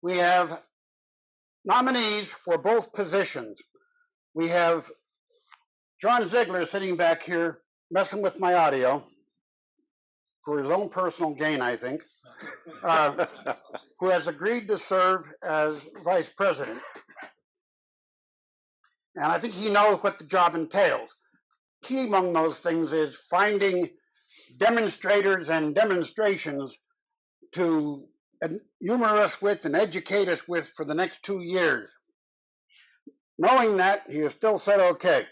we have nominees for both positions. We have John Ziegler sitting back here messing with my audio for his own personal gain, I think, who has agreed to serve as vice president. And I think he knows what the job entails. Key among those things is finding demonstrators and demonstrations to humor us with and educate us with for the next 2 years. Knowing that, he has still said okay.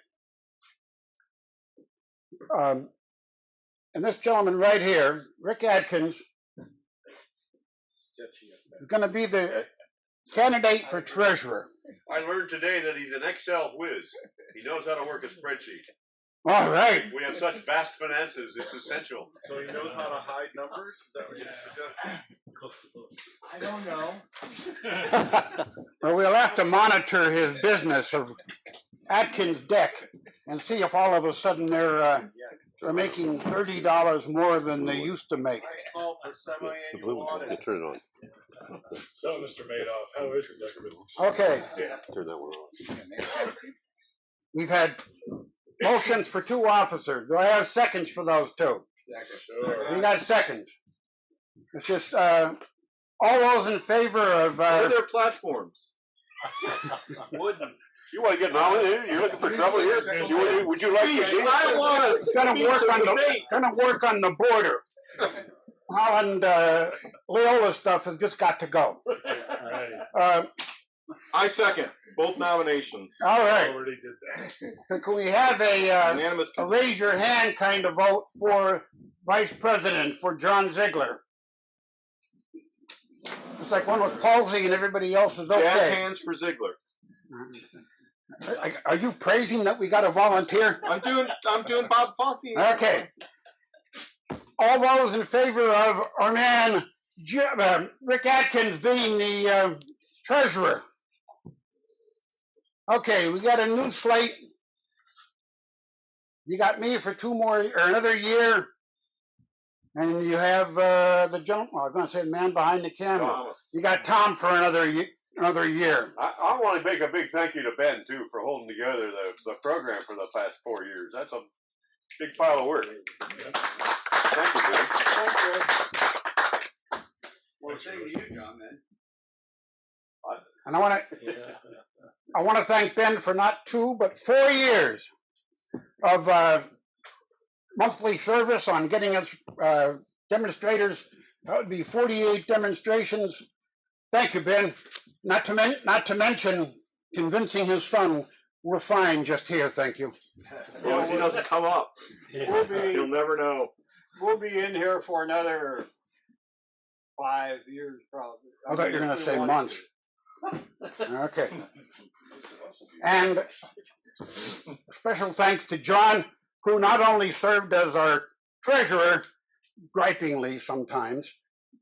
And this gentleman right here, Rick Adkins, is going to be the candidate for treasurer. I learned today that he's an Excel whiz. He knows how to work a spreadsheet. All right. We have such vast finances, it's essential. So he knows how to hide numbers? Is that what you're suggesting? I don't know. Well, we'll have to monitor his business of Atkins Deck and see if all of a sudden they're making $30 more than they used to make. Call for semi-annual audit. Turn it on. So, Mr. Madoff, how is the deck business? Okay. Turn that one off. We've had motions for 2 officers. Do I have seconds for those 2? Sure. We got seconds. It's just all those in favor of. What are their platforms? Wouldn't. You want to get nominated? You're looking for trouble here? Would you like to be? I want to Gonna work on the border. Holland, Leola stuff has just got to go. I second both nominations. All right. Already did that. So can we have a Unanimous raise your hand kind of vote for vice president for John Ziegler? It's like one with palsy and everybody else is okay. Jazz hands for Ziegler. Are you praising that we got a volunteer? I'm doing Bob Fosse. Okay. All those in favor of our man Rick Adkins being the treasurer. Okay, we got a new slate. You got me for another year, and you have the gentleman. I was going to say the man behind the camera. Thomas. You got Tom for another year. I want to make a big thank you to Ben, too, for holding together the program for the past 4 years. That's a big pile of work. Thank you, Ben. Well, thank you, John, man. And I want to thank Ben for not 2 but 4 years of monthly service on getting us demonstrators. That would be 48 demonstrations. Thank you, Ben. Not to mention convincing his son we're fine just here. Thank you. As long as he doesn't come up, you'll never know. We'll be in here for another 5 years, probably. I thought you were going to say months. Okay. And special thanks to John, who not only served as our treasurer, gripingly sometimes,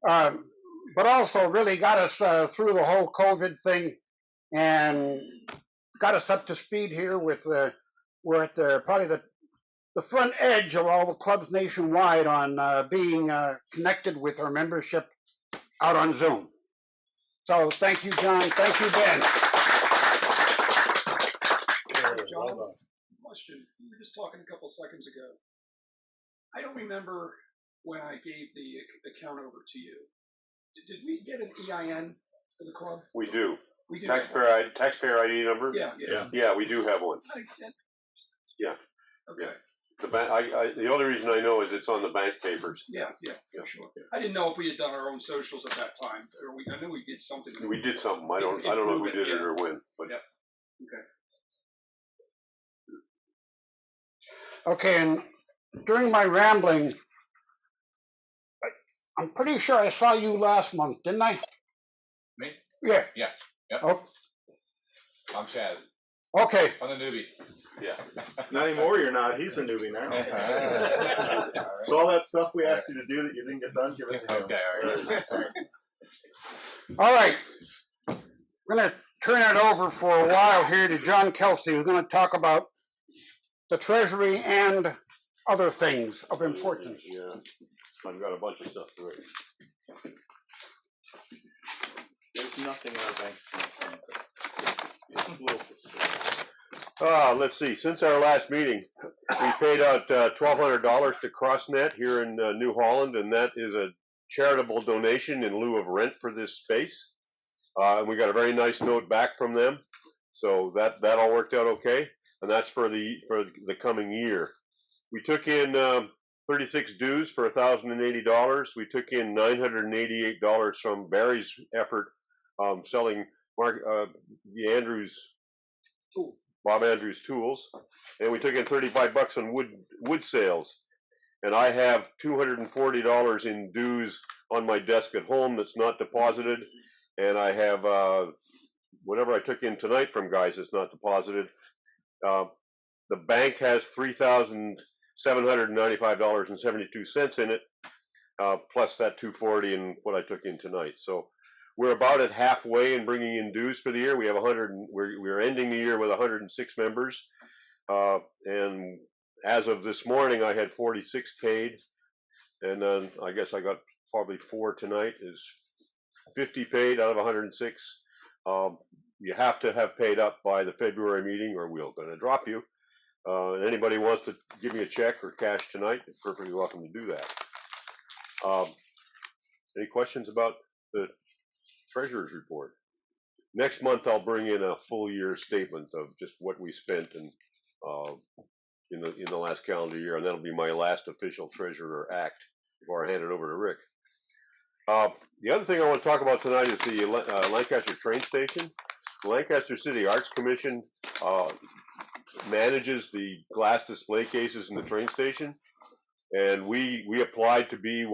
but also really got us through the whole COVID thing and got us up to speed here with we're at probably the front edge of all the clubs nationwide on being connected with our membership out on Zoom. So thank you, John. Thank you, Ben. John, question. We were just talking a couple seconds ago. I don't remember when I gave the account over to you. Did we get an EIN for the club? We do. We do. Taxpayer ID number? Yeah. We do have one. Yeah. Okay. The only reason I know is it's on the bank papers. Yeah, sure. I didn't know if we had done our own socials at that time. Or I knew we did something. We did something. I don't know if we did it or when. But Okay. Okay, and during my rambling, I'm pretty sure I saw you last month, didn't I? Me? Yeah. Yeah. Yep. Oh, I'm Chaz. okay. I'm the newbie. yeah. Not anymore, you're not. He's a newbie now. So all that stuff we asked you to do that you didn't get done, give it to him. Okay, all right. All right. We're going to turn it over for a while here to John Kelsey, who's going to talk about the Treasury and other things of importance. Yeah. I've got a bunch of stuff to read. nothing in our bank account. It's a little suspicious. Let's see, since our last meeting, we paid out $1,200 to CrossNet here in New Holland, and that is a charitable donation in lieu of rent for this space. And we got a very nice note back from them, so that all worked out okay, and that's for the coming year. We took in 36 dues for $1,080. We took in $988 from Barry's effort selling Bob Andrews tools, and we took in $35 on wood sales. And I have $240 in dues on my desk at home that's not deposited, and I have whatever I took in tonight from guys that's not deposited. The bank has $3,795.72 in it, plus that $240 and what I took in tonight. So we're about at halfway in bringing in dues for the year. We have we're ending the year with 106 members, and as of this morning, I had 46 paid, and then I guess I got probably 4 tonight. Is 50 paid out of 106. You have to have paid up by the February meeting, or we're going to drop you. Anybody wants to give me a check or cash tonight, they're perfectly welcome to do that. Any questions about the treasurer's report? Next month, I'll bring in a full year statement of just what we spent and in the last calendar year, and that'll be my last official treasurer act before I hand it over to Rick. The other thing I want to talk about tonight is the Lancaster train station. The Lancaster City Arts Commission manages the glass display cases in the train station, and we applied to be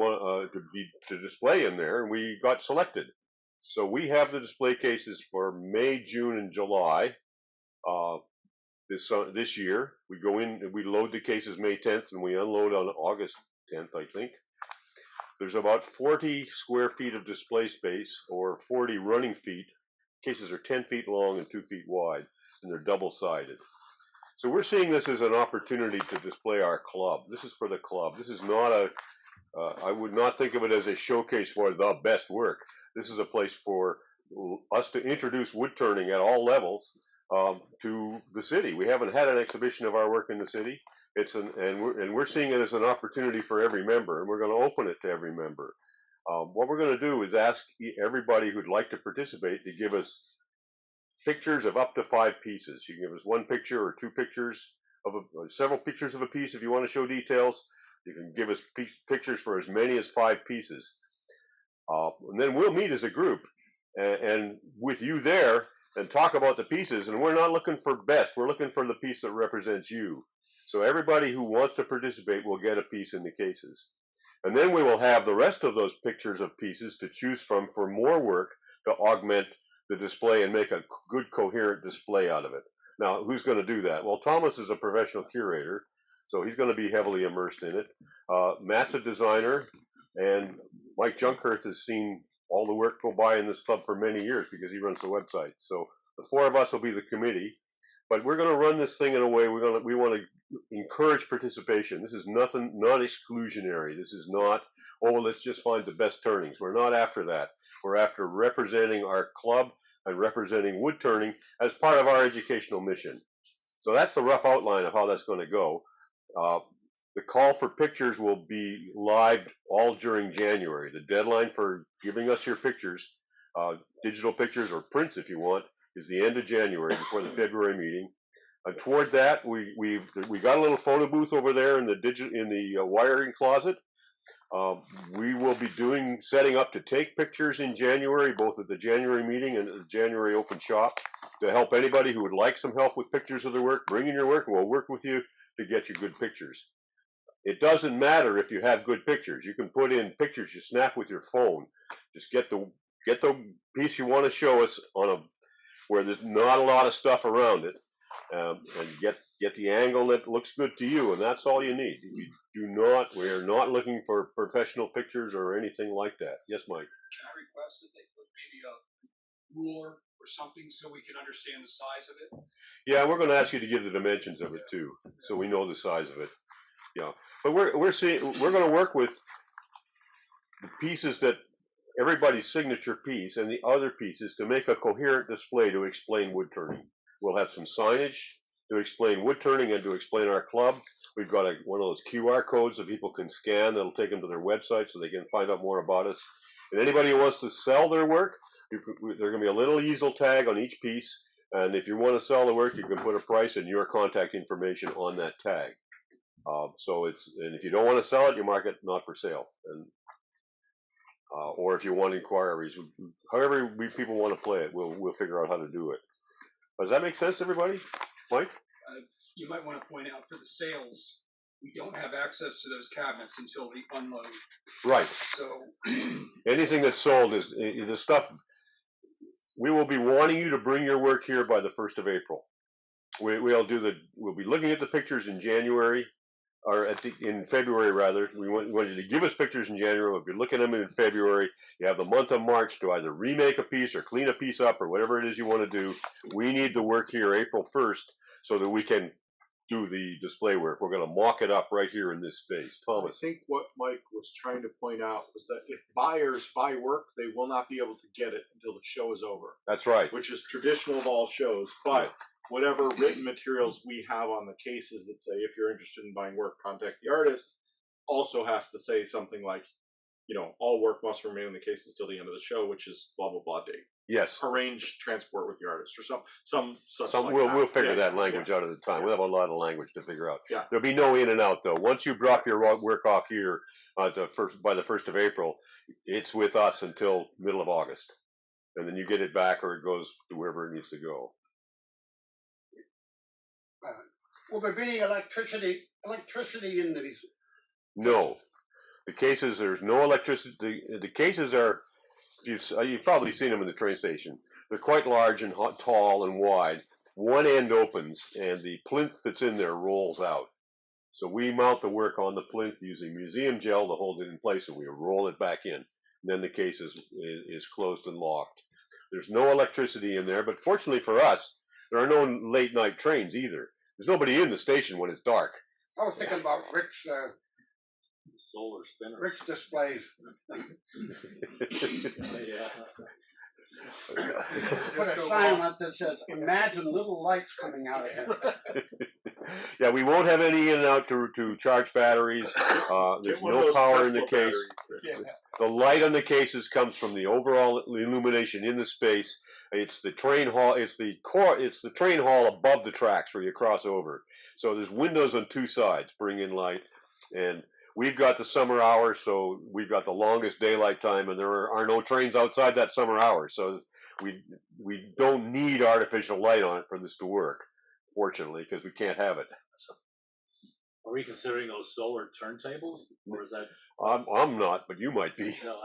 to display in there, and we got selected. So we have the display cases for May, June, and July. This year, we go in and we load the cases May 10th, and we unload on August 10th, I think. There's about 40 square feet of display space, or 40 running feet. Cases are 10 feet long and 2 feet wide, and they're double-sided. So we're seeing this as an opportunity to display our club. This is for the club. This is not I would not think of it as a showcase for the best work. This is a place for us to introduce wood turning at all levels to the city. We haven't had an exhibition of our work in the city. And we're seeing it as an opportunity for every member, and we're going to open it to every member. What we're going to do is ask everybody who'd like to participate to give us pictures of up to 5 pieces. You can give us 1 picture or 2 pictures of several pictures of a piece if you want to show details. You can give us pictures for as many as 5 pieces. And then we'll meet as a group and with you there and talk about the pieces. And we're not looking for best. We're looking for the piece that represents you. So everybody who wants to participate will get a piece in the cases. And then we will have the rest of those pictures of pieces to choose from for more work to augment the display and make a good coherent display out of it. Now, who's going to do that? Well, Thomas is a professional curator, so he's going to be heavily immersed in it. Matt's a designer, and Mike Junkhurst has seen all the work go by in this club for many years because he runs the website. So the 4 of us will be the committee, but we're going to run this thing in a way we want to encourage participation. This is not exclusionary. This is not, oh, let's just find the best turnings. We're not after that. We're after representing our club and representing wood turning as part of our educational mission. So that's the rough outline of how that's going to go. The call for pictures will be live all during January. The deadline for giving us your pictures, digital pictures or prints if you want, is the end of January before the February meeting. And toward that, we got a little photo booth over there in the wiring closet. We will be setting up to take pictures in January, both at the January meeting and at the January open shop, to help anybody who would like some help with pictures of their work. Bring in your work, and we'll work with you to get you good pictures. It doesn't matter if you have good pictures. You can put in pictures you snap with your phone. Just get the piece you want to show us where there's not a lot of stuff around it, and get the angle that looks good to you, and that's all you need. We are not looking for professional pictures or anything like that. Yes, Mike? Can I request that they put maybe a ruler or something so we can understand the size of it? Yeah, we're going to ask you to give the dimensions of it too, so we know the size of it. Yeah, but we're going to work with the pieces that everybody's signature piece and the other pieces to make a coherent display to explain wood turning. We'll have some signage to explain wood turning and to explain our club. We've got one of those QR codes that people can scan that'll take them to their website so they can find out more about us. And anybody who wants to sell their work, there's going to be a little easel tag on each piece. And if you want to sell the work, you can put a price and your contact information on that tag. And if you don't want to sell it, you mark it not for sale. And or if you want inquiries, however people want to play it, we'll figure out how to do it. Does that make sense, everybody? Mike? You might want to point out for the sales, we don't have access to those cabinets until the unload. Right. So anything that's sold is the stuff. We will be wanting you to bring your work here by the 1st of April. We'll be looking at the pictures in January, or in February rather. We want you to give us pictures in January. We'll be looking at them in February. You have the month of March to either remake a piece or clean a piece up or whatever it is you want to do. We need the work here April 1st so that we can do the display work. We're going to mock it up right here in this space. Thomas. I think what Mike was trying to point out was that if buyers buy work, they will not be able to get it until the show is over. That's right. Which is traditional of all shows. But whatever written materials we have on the cases that say, if you're interested in buying work, contact the artist, also has to say something like, all work must remain in the cases till the end of the show, which is blah, blah, blah date. Yes. Arrange transport with the artist or some such like we'll that. figure that language out at the time. Yeah. We'll have a lot of language to figure out. Yeah. There'll be no in and out though. Once you drop your work off here by the 1st of April, it's with us until middle of August, and then you get it back or it goes to wherever it needs to go. Will there be any electricity in these? No, the cases. There's no electricity. The cases are. You've probably seen them in the train station. They're quite large and tall and wide. One end opens and the plinth that's in there rolls out. So we mount the work on the plinth using museum gel to hold it in place, and we roll it back in. And then the case is closed and locked. There's no electricity in there, but fortunately for us, there are no late night trains either. There's nobody in the station when it's dark. I was thinking about Rick's Solar spinner. Rick's displays. Yeah. Put a sign up that says, "Imagine little lights coming out of here." Yeah, we won't have any in and out to charge batteries. There's no power in the case. The light on the cases comes from the overall illumination in the space. It's the train hall. It's the train hall above the tracks where you cross over. So there's windows on two sides, bring in light, and we've got the summer hours, so we've got the longest daylight time, and there are no trains outside that summer hour. So we don't need artificial light on it for this to work, fortunately, because we can't have it. Are we considering those solar turntables, or is that? I'm not, but you might be. No,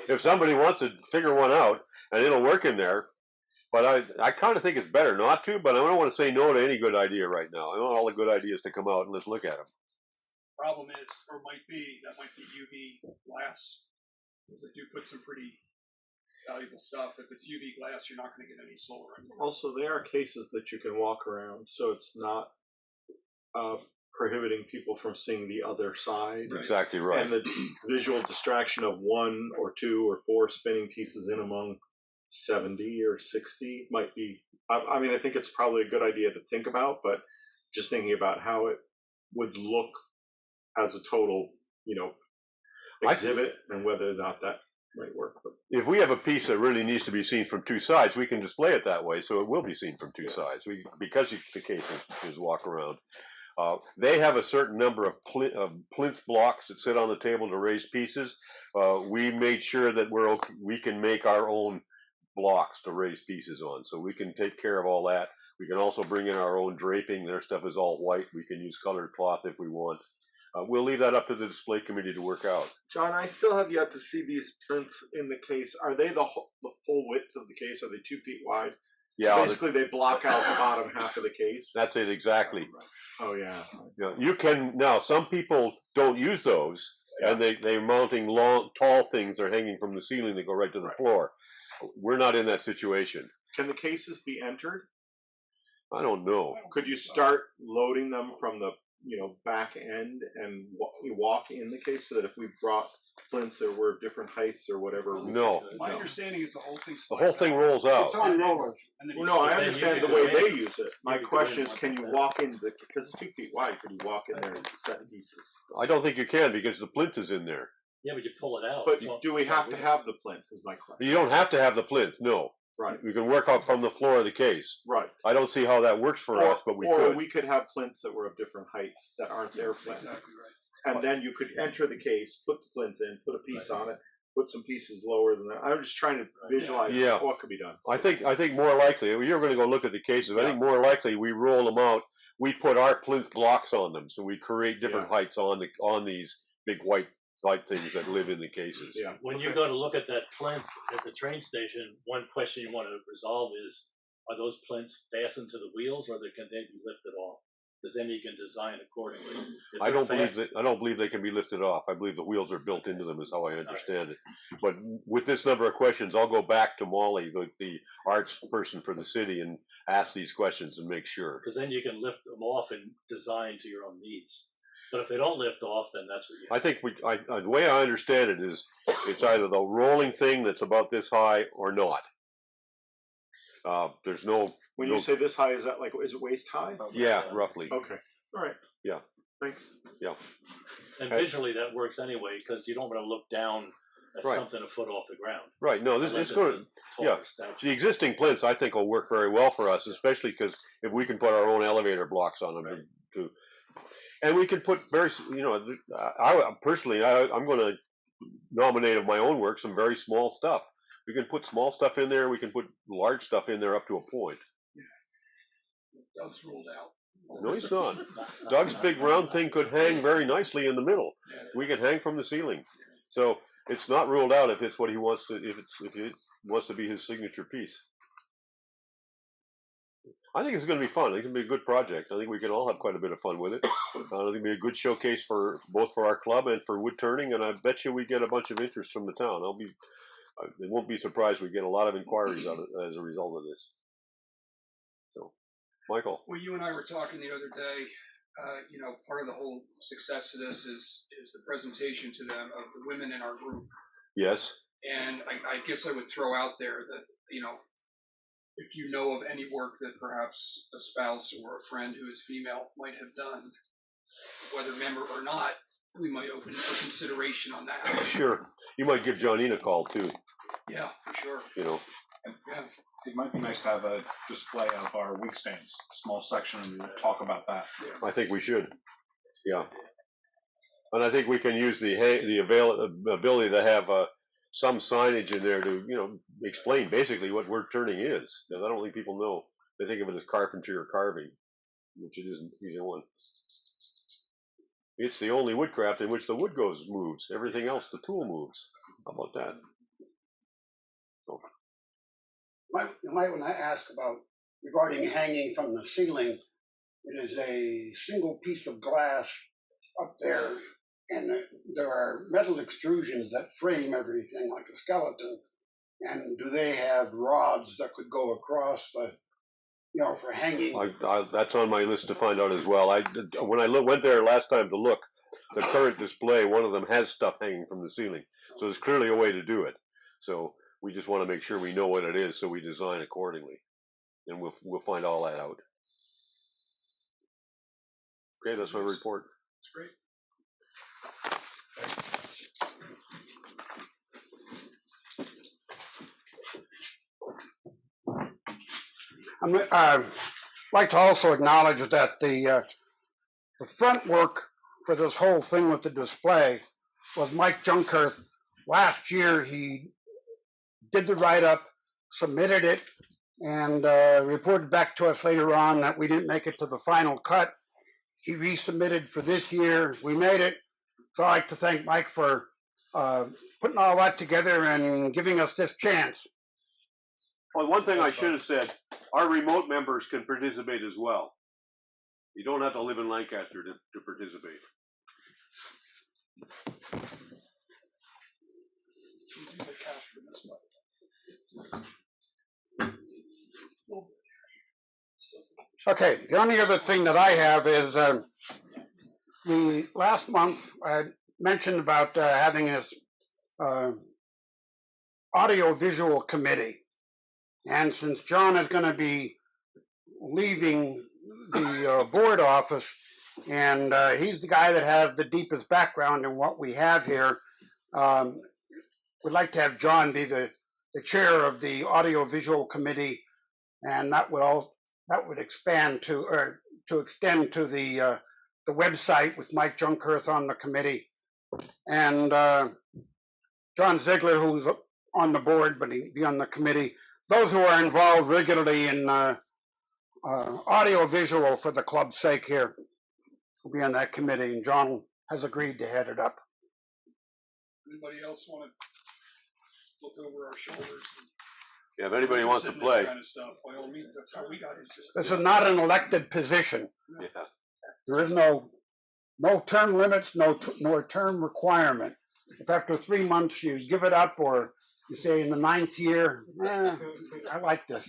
If somebody wants to figure one out and it'll work in there, but I kind of think it's better not to. But I don't want to say no to any good idea right now. I want all the good ideas to come out and let's look at them. problem is, or might be UV glass, because they do put some pretty valuable stuff. If it's UV glass, you're not going to get any solar anymore. Also, there are cases that you can walk around, so it's not prohibiting people from seeing the other side. Exactly right. And the visual distraction of 1 or 2 or 4 spinning pieces in among 70 or 60 might be. I mean, I think it's probably a good idea to think about, but just thinking about how it would look as a total, exhibit and whether or not that might work. But if we have a piece that really needs to be seen from two sides, we can display it that way, so it will be seen from two sides. Because the case is walk around. They have a certain number of plinth blocks that sit on the table to raise pieces. We made sure that we can make our own blocks to raise pieces on, so we can take care of all that. We can also bring in our own draping. Their stuff is all white. We can use colored cloth if we want. We'll leave that up to the display committee to work out. John, I still have yet to see these plinths in the case. Are they the full width of the case? Are they 2 feet wide? Yeah, basically they block out the bottom half of the case. That's it exactly. Oh yeah. You can now. Some people don't use those, and they're mounting long, tall things. They're hanging from the ceiling. They go right to the floor. We're not in that situation. Can the cases be entered? I don't know. Could you start loading them from the back end and walk in the case so that if we brought plinths that were different heights or whatever. No. My understanding is the whole thing. The whole thing rolls out. It's on rollers. And then Well, you no, I But then understand you the could way go they in- use it. My could go question in is, once can it's you in. walk in the, because it's 2 feet wide, can you walk in there and set pieces? I don't think you can because the plinth is in there. Yeah, but you pull it out. But So- do we have to have the plinth is my question. You don't have to have the plinth, no. Right, You can work out from the floor of the case. right. I don't see how that works for us, but we or could. we could have plinths that were of different heights that aren't their That's plinth. exactly right. And then you could enter the case, put the plinth in, put a piece on it, put some pieces lower than that. I'm just trying to visualize Yeah. what could be done. I think more likely, you're going to go look at the cases. I think more likely we roll them out. We put our plinth blocks on them, so we create different heights on these big white things that live in the cases. Yeah. When you go to look at that plinth at the train station, one question you want to resolve is, are those plinths fastened to the wheels or can they be lifted off? Because then you can design accordingly. If I they're don't believe fast- that. I don't believe they can be lifted off. I believe the wheels are built into them, is how I understand it. But with this number of questions, I'll go back to Molly, the arts person for the city, and ask these questions and make sure. Because then you can lift them off and design to your own needs. But if they don't lift off, then that's what you I think the way I understand it is, it's either the rolling thing that's about this high or not. There's no. When no- you say this high, is that like, is it waist high? yeah, roughly. Okay, all right. Yeah. Thanks. And visually that works anyway, because you don't want to look down at Right. something a foot off the ground. Right. No, this Unless it's going. a taller statue. The existing plinths, I think, will work very well for us, especially because if we can put our own elevator blocks on them, and we can put I personally, I'm going to nominate of my own work some very small stuff. We can put small stuff in there. We can put large stuff in there up to a point. Doug's ruled out. No, he's not. Doug's big round thing could hang very nicely in the middle. We can hang from the ceiling, so it's not ruled out if it's what he wants to. If it wants to be his signature piece. I think it's going to be fun. I think it's going to be a good project. I think we can all have quite a bit of fun with it. I think it'll be a good showcase for both for our club and for wood turning. And I bet you we get a bunch of interest from the town. It won't be surprised we get a lot of inquiries as a result of this. So, Michael. Well, you and I were talking the other day. Part of the whole success of this is the presentation to them of the women in our group. Yes. And I guess I would throw out there that, if you know of any work that perhaps a spouse or a friend who is female might have done, whether member or not, we might open it for consideration on that. Sure. You might give Johnine a call too. Yeah, for sure. You know. Yeah. It might be nice to have a display of our wig stands, small section, and talk about that. I think we should. Yeah. And I think we can use the ability to have some signage in there to explain basically what wood turning is. Because I don't think people know. They think of it as carpentry or carving, which it isn't either one. It's the only woodcraft in which the wood moves. Everything else, the tool moves. How about that? You might want to ask about regarding hanging from the ceiling. It is a single piece of glass up there, and there are metal extrusions that frame everything like a skeleton. And do they have rods that could go across for hanging? That's on my list to find out as well. When I went there last time to look, the current display, one of them has stuff hanging from the ceiling. So there's clearly a way to do it. So we just want to make sure we know what it is, so we design accordingly, and we'll find all that out. Okay, that's my report. That's great. I'd like to also acknowledge that the front work for this whole thing with the display was Mike Junkerth. Last year, he did the write-up, submitted it, and reported back to us later on that we didn't make it to the final cut. He resubmitted for this year. We made it. So I'd like to thank Mike for putting all that together and giving us this chance. Well, one thing I should have said, our remote members can participate as well. You don't have to live in Lancaster to participate. Okay, the only other thing that I have is last month I mentioned about having this audiovisual committee. And since John is going to be leaving the board office, and he's the guy that has the deepest background in what we have here, we'd like to have John be the chair of the audiovisual committee, and that would expand to, or to extend to the website with Mike Junkhurst on the committee, and John Ziegler, who's on the board, but he'd be on the committee. Those who are involved regularly in audiovisual for the club's sake here will be on that committee, and John has agreed to head it up. Anybody else want to look over our shoulders? Yeah, if anybody wants to Interested in play. this kind of stuff, by all means, that's how we got interested. This is not an elected position. Yeah. There is no term limits, no term requirement. If after 3 months you give it up, or you say in the 9th year, I like this.